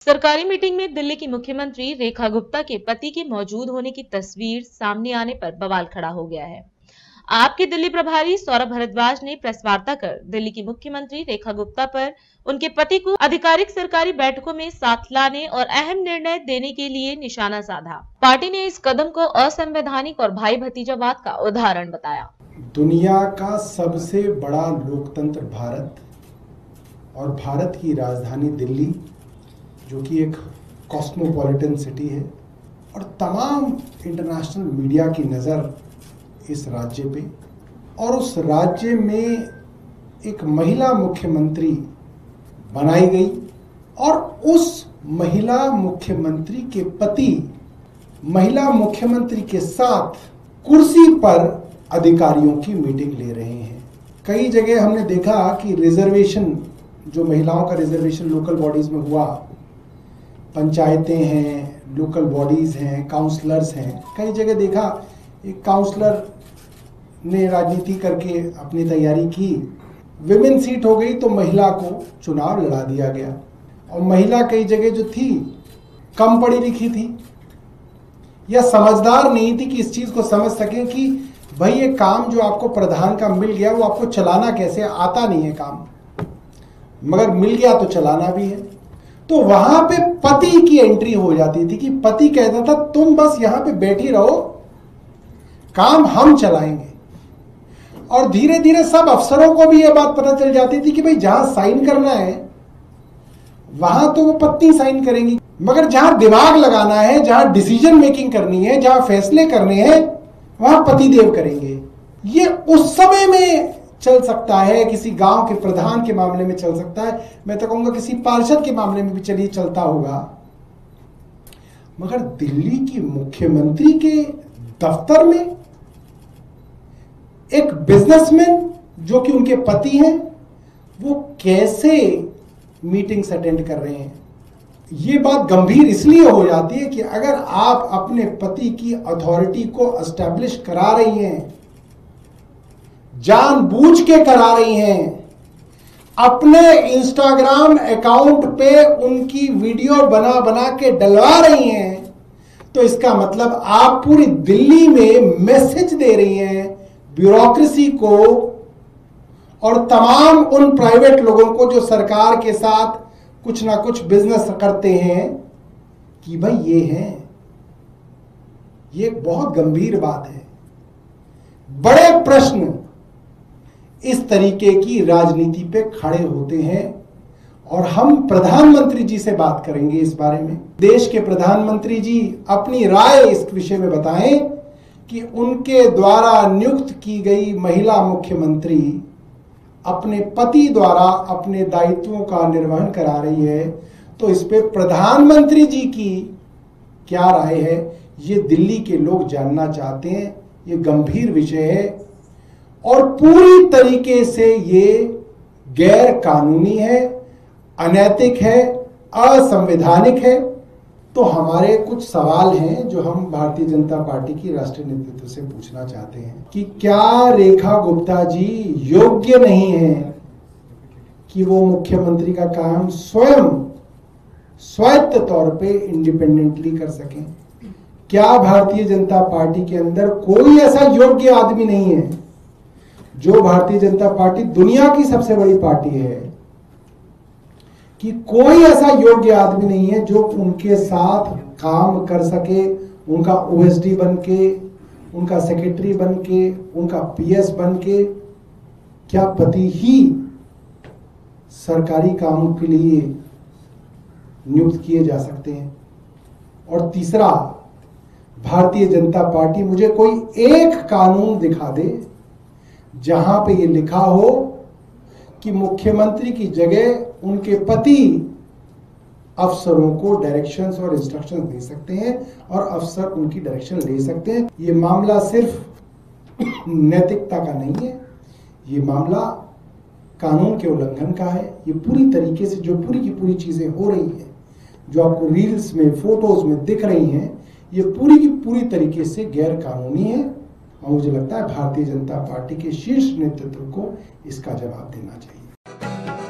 सरकारी मीटिंग में दिल्ली की मुख्यमंत्री रेखा गुप्ता के पति के मौजूद होने की तस्वीर सामने आने पर बवाल खड़ा हो गया है। आपके दिल्ली प्रभारी सौरभ भारद्वाज ने प्रेस वार्ता कर दिल्ली की मुख्यमंत्री रेखा गुप्ता पर उनके पति को आधिकारिक सरकारी बैठकों में साथ लाने और अहम निर्णय देने के लिए निशाना साधा। पार्टी ने इस कदम को असंवैधानिक और भाई भतीजावाद का उदाहरण बताया। दुनिया का सबसे बड़ा लोकतंत्र भारत और भारत की राजधानी दिल्ली, जो कि एक कॉस्मोपॉलिटन सिटी है, और तमाम इंटरनेशनल मीडिया की नज़र इस राज्य पे, और उस राज्य में एक महिला मुख्यमंत्री बनाई गई और उस महिला मुख्यमंत्री के पति महिला मुख्यमंत्री के साथ कुर्सी पर अधिकारियों की मीटिंग ले रहे हैं। कई जगह हमने देखा कि रिजर्वेशन, जो महिलाओं का रिजर्वेशन लोकल बॉडीज में हुआ, पंचायतें हैं, लोकल बॉडीज हैं, काउंसलर्स हैं, कई जगह देखा एक काउंसलर ने राजनीति करके अपनी तैयारी की, विमेन सीट हो गई तो महिला को चुनाव लड़ा दिया गया, और महिला कई जगह जो थी कम पढ़ी लिखी थी या समझदार नहीं थी कि इस चीज़ को समझ सकें कि भाई ये काम जो आपको प्रधान का मिल गया वो आपको चलाना कैसे, आता नहीं है काम, मगर मिल गया तो चलाना भी है। तो वहां पे पति की एंट्री हो जाती थी कि पति कहता था तुम बस यहां पे बैठी रहो, काम हम चलाएंगे। और धीरे धीरे सब अफसरों को भी यह बात पता चल जाती थी कि भाई जहां साइन करना है वहां तो वो पत्नी साइन करेंगी, मगर जहां दिमाग लगाना है, जहां डिसीजन मेकिंग करनी है, जहां फैसले करने हैं, वहां पतिदेव करेंगे। ये उस समय में चल सकता है, किसी गांव के प्रधान के मामले में चल सकता है, मैं तो कहूंगा किसी पार्षद के मामले में भी चलिए चलता होगा, मगर दिल्ली की मुख्यमंत्री के दफ्तर में एक बिजनेसमैन जो कि उनके पति हैं, वो कैसे मीटिंग्स अटेंड कर रहे हैं। ये बात गंभीर इसलिए हो जाती है कि अगर आप अपने पति की अथॉरिटी को एस्टैब्लिश करा रही हैं, जानबूझ के करा रही हैं, अपने इंस्टाग्राम अकाउंट पे उनकी वीडियो बना बना के डलवा रही हैं, तो इसका मतलब आप पूरी दिल्ली में मैसेज दे रही हैं ब्यूरोक्रेसी को और तमाम उन प्राइवेट लोगों को जो सरकार के साथ कुछ ना कुछ बिजनेस करते हैं कि भाई ये हैं। ये एक बहुत गंभीर बात है। बड़े प्रश्न इस तरीके की राजनीति पे खड़े होते हैं और हम प्रधानमंत्री जी से बात करेंगे इस बारे में। देश के प्रधानमंत्री जी अपनी राय इस विषय में बताएं कि उनके द्वारा नियुक्त की गई महिला मुख्यमंत्री अपने पति द्वारा अपने दायित्वों का निर्वहन करा रही है, तो इस पे प्रधानमंत्री जी की क्या राय है, ये दिल्ली के लोग जानना चाहते हैं। ये गंभीर विषय है और पूरी तरीके से ये गैर कानूनी है, अनैतिक है, असंवैधानिक है। तो हमारे कुछ सवाल हैं जो हम भारतीय जनता पार्टी की राष्ट्रीय नेतृत्व से पूछना चाहते हैं कि क्या रेखा गुप्ता जी योग्य नहीं है कि वो मुख्यमंत्री का काम स्वयं स्वायत्त तौर पे इंडिपेंडेंटली कर सकें? क्या भारतीय जनता पार्टी के अंदर कोई ऐसा योग्य आदमी नहीं है? जो भारतीय जनता पार्टी दुनिया की सबसे बड़ी पार्टी है, कि कोई ऐसा योग्य आदमी नहीं है जो उनके साथ काम कर सके, उनका ओएसडी बन के, उनका सेक्रेटरी बन के, उनका पीएस बन के? क्या पति ही सरकारी कामों के लिए नियुक्त किए जा सकते हैं? और तीसरा, भारतीय जनता पार्टी मुझे कोई एक कानून दिखा दे जहां पे ये लिखा हो कि मुख्यमंत्री की जगह उनके पति अफसरों को डायरेक्शंस और इंस्ट्रक्शंस दे सकते हैं और अफसर उनकी डायरेक्शन ले सकते हैं। ये मामला सिर्फ नैतिकता का नहीं है, ये मामला कानून के उल्लंघन का है। ये पूरी तरीके से जो पूरी की पूरी चीजें हो रही हैं, जो आपको रील्स में, फोटोज में दिख रही हैं, ये पूरी की पूरी तरीके से गैर कानूनी है और मुझे लगता है भारतीय जनता पार्टी के शीर्ष नेतृत्व को इसका जवाब देना चाहिए।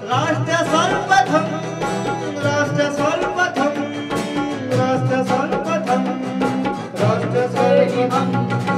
राष्ट्र सर्वप्रथम वचसैवम्